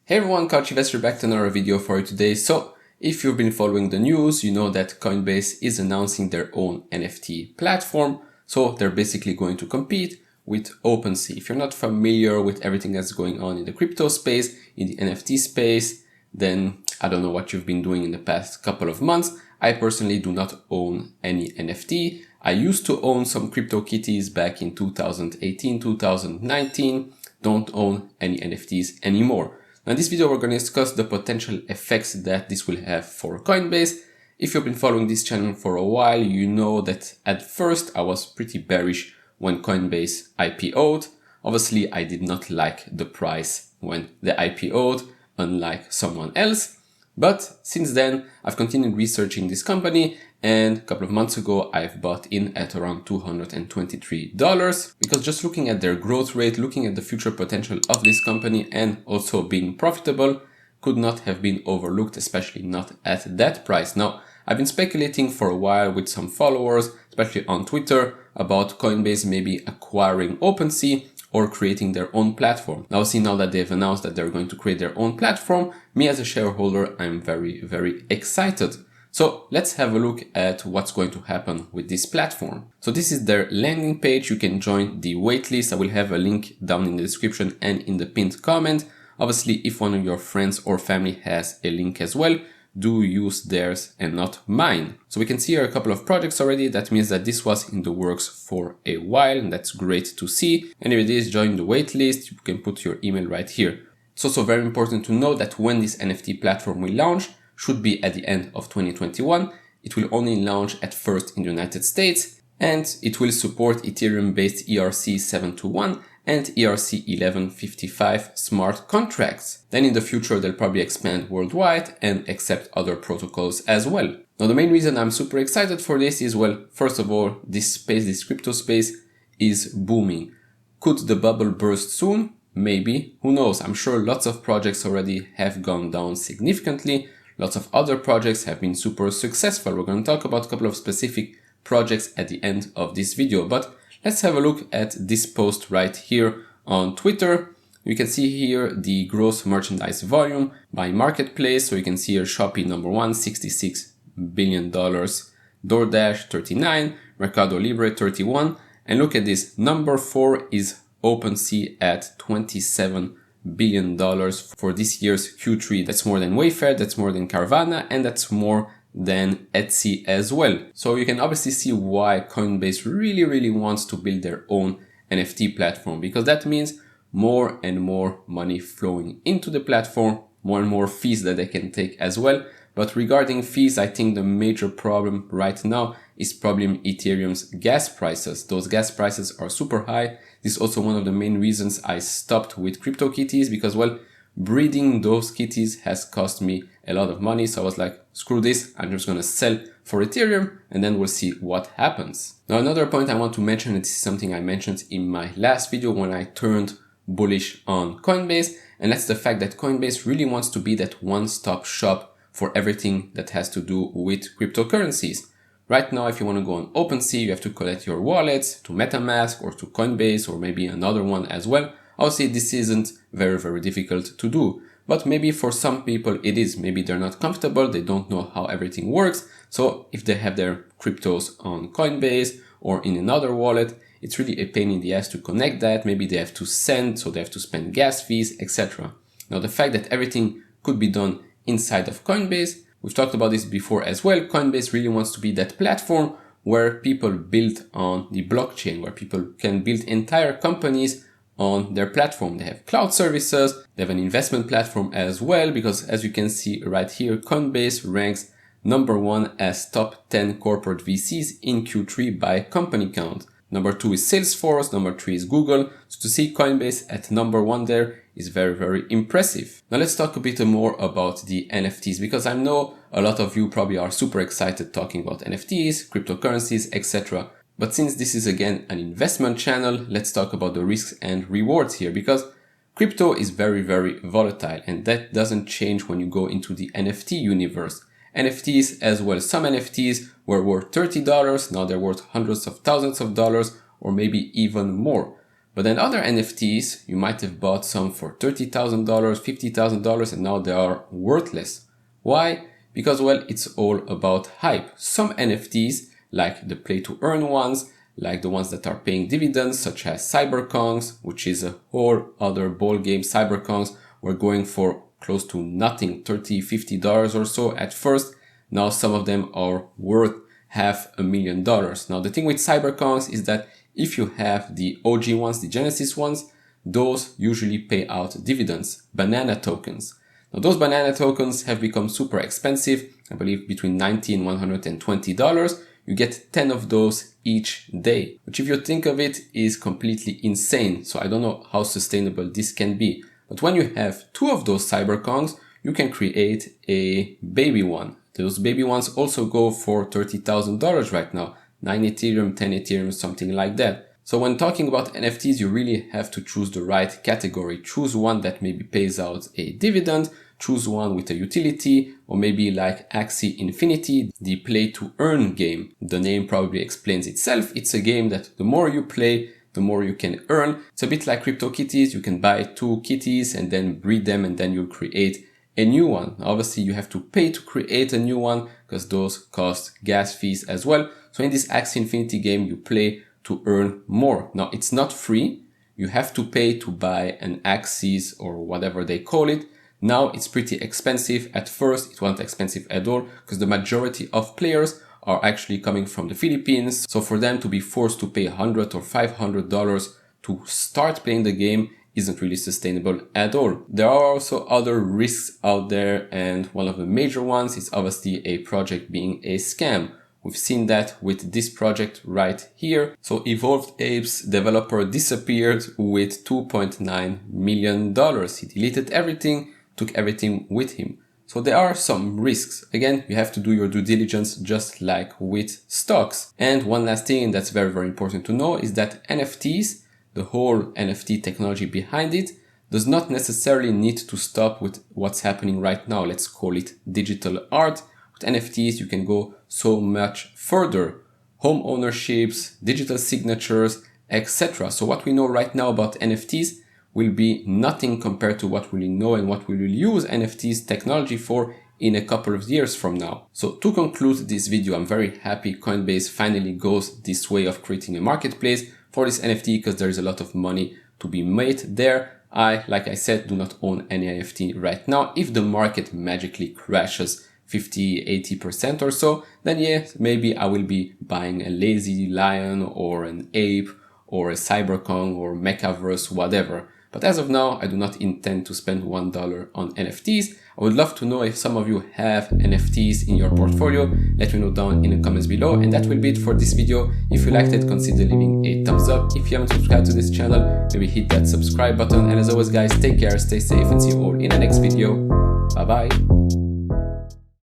Hey everyone, Couch Investor back to another video for you today. So if you've been following the news, you know that Coinbase is announcing their own NFT platform. So they're basically going to compete with Opensea. If you're not familiar with everything that's going on in the crypto space, in the NFT space, then I don't know what you've been doing in the past couple of months. I personally do not own any NFT. I used to own some CryptoKitties back in 2018, 2019. Don't own any NFTs anymore. Now in this video, we're going to discuss the potential effects that this will have for Coinbase. If you've been following this channel for a while, you know that at first I was pretty bearish when Coinbase IPO'd. Obviously, I did not like the price when they IPO'd, unlike someone else. But since then, I've continued researching this company, and a couple of months ago, I've bought in at around $223 because just looking at their growth rate, looking at the future potential of this company and also being profitable could not have been overlooked, especially not at that price. Now, I've been speculating for a while with some followers, especially on Twitter, about Coinbase maybe acquiring Opensea or creating their own platform. Now that they've announced that they're going to create their own platform, me as a shareholder, I'm very, very excited. So let's have a look at what's going to happen with this platform. So this is their landing page. You can join the waitlist. I will have a link down in the description and in the pinned comment. Obviously, if one of your friends or family has a link as well, do use theirs and not mine. So we can see here a couple of projects already. That means that this was in the works for a while, and that's great to see. And if it is, join the waitlist. You can put your email right here. It's also very important to know that when this NFT platform will launch, should be at the end of 2021. It will only launch at first in the United States, and it will support Ethereum-based ERC-721 and ERC-1155 smart contracts. Then in the future, they'll probably expand worldwide and accept other protocols as well. Now, the main reason I'm super excited for this is, well, first of all, this space, this crypto space is booming. Could the bubble burst soon? Maybe. Who knows? I'm sure lots of projects already have gone down significantly. Lots of other projects have been super successful. We're going to talk about a couple of specific projects at the end of this video, but let's have a look at this post right here on Twitter. You can see here the gross merchandise volume by marketplace. So you can see here Shopee number 1, $66 billion, DoorDash 39, Mercado Libre 31. And look at this, number 4 is Opensea at $27 billion for this year's Q3. That's more than Wayfair, that's more than Carvana, and that's more than Etsy as well. So you can obviously see why Coinbase really wants to build their own NFT platform, because that means more and more money flowing into the platform, more and more fees that they can take as well. But regarding fees, I think the major problem right now is probably Ethereum's gas prices. Those gas prices are super high. This is also one of the main reasons I stopped with CryptoKitties, because, well, breeding those kitties has cost me a lot of money. So I was like, screw this, I'm just going to sell for Ethereum and then we'll see what happens. Now, another point I want to mention, this is something I mentioned in my last video when I turned bullish on Coinbase, and that's the fact that Coinbase really wants to be that one-stop shop for everything that has to do with cryptocurrencies. Right now, if you want to go on OpenSea, you have to connect your wallets to MetaMask or to Coinbase or maybe another one as well. Obviously, this isn't very difficult to do, but maybe for some people it is. Maybe they're not comfortable, they don't know how everything works. So if they have their cryptos on Coinbase or in another wallet, it's really a pain in the ass to connect that. Maybe they have to send, so they have to spend gas fees, etc. Now, the fact that everything could be done inside of Coinbase, we've talked about this before as well. Coinbase really wants to be that platform where people build on the blockchain, where people can build entire companies on their platform. They have cloud services, they have an investment platform as well, because as you can see right here, Coinbase ranks number 1 as top 10 corporate VCs in Q3 by company count. Number 2 is Salesforce, number 3 is Google. So to see Coinbase at number 1 there is very impressive. Now let's talk a bit more about the NFTs, because I know a lot of you probably are super excited talking about NFTs, cryptocurrencies, etc. But since this is again an investment channel, let's talk about the risks and rewards here, because crypto is very volatile, and that doesn't change when you go into the NFT universe. NFTs as well, some NFTs were worth $30, now they're worth hundreds of thousands of dollars or maybe even more. But then other NFTs, you might have bought some for $30,000, $50,000, and now they are worthless. Why? Because, well, it's all about hype. Some NFTs, like the play to earn ones, like the ones that are paying dividends, such as Cyberkongz, which is a whole other ball game. Cyberkongz were going for close to nothing, $30, $50 or so at first. Now some of them are worth $500,000. Now the thing with Cyberkongz is that if you have the OG ones, the Genesis ones, those usually pay out dividends, banana tokens. Now those banana tokens have become super expensive, I believe between $90 and $120. You get 10 of those each day, which if you think of it is completely insane. So I don't know how sustainable this can be. But when you have 2 of those Cyberkongz, you can create a baby one. Those baby ones also go for $30,000 right now. 9 Ethereum, 10 Ethereum, something like that. So when talking about NFTs, you really have to choose the right category. Choose one that maybe pays out a dividend, choose one with a utility, or maybe like Axie Infinity, the play to earn game. The name probably explains itself. It's a game that the more you play, the more you can earn. It's a bit like CryptoKitties. You can buy 2 kitties and then breed them and then you'll create a new one. Obviously, you have to pay to create a new one because those cost gas fees as well. So in this Axie Infinity game, you play to earn more. Now, it's not free. You have to pay to buy an Axies or whatever they call it. Now, it's pretty expensive. At first, it wasn't expensive at all because the majority of players are actually coming from the Philippines. So for them to be forced to pay $100 or $500 to start playing the game isn't really sustainable at all. There are also other risks out there, and one of the major ones is obviously a project being a scam. We've seen that with this project right here. So Evolved Apes developer disappeared with $2.9 million. He deleted everything, took everything with him. So there are some risks. Again, you have to do your due diligence just like with stocks. And one last thing that's very, very important to know is that NFTs, the whole NFT technology behind it, does not necessarily need to stop with what's happening right now. Let's call it digital art. With NFTs, you can go so much further. Home ownerships, digital signatures, etc. So what we know right now about NFTs will be nothing compared to what we will know and what we will use NFTs technology for in a couple of years from now. So to conclude this video, I'm very happy Coinbase finally goes this way of creating a marketplace for this NFT because there is a lot of money to be made there. Like I said, do not own any NFT right now. If the market magically crashes 50-80% or so, then yes, maybe I will be buying a lazy lion or an ape or a Cyberkongz or Mechaverse, whatever. But as of now, I do not intend to spend $1 on NFTs. I would love to know if some of you have NFTs in your portfolio. Let me know down in the comments below. And that will be it for this video. If you liked it, consider leaving a thumbs up. If you haven't subscribed to this channel, maybe hit that subscribe button. And as always, guys, take care, stay safe, and see you all in the next video. Bye bye.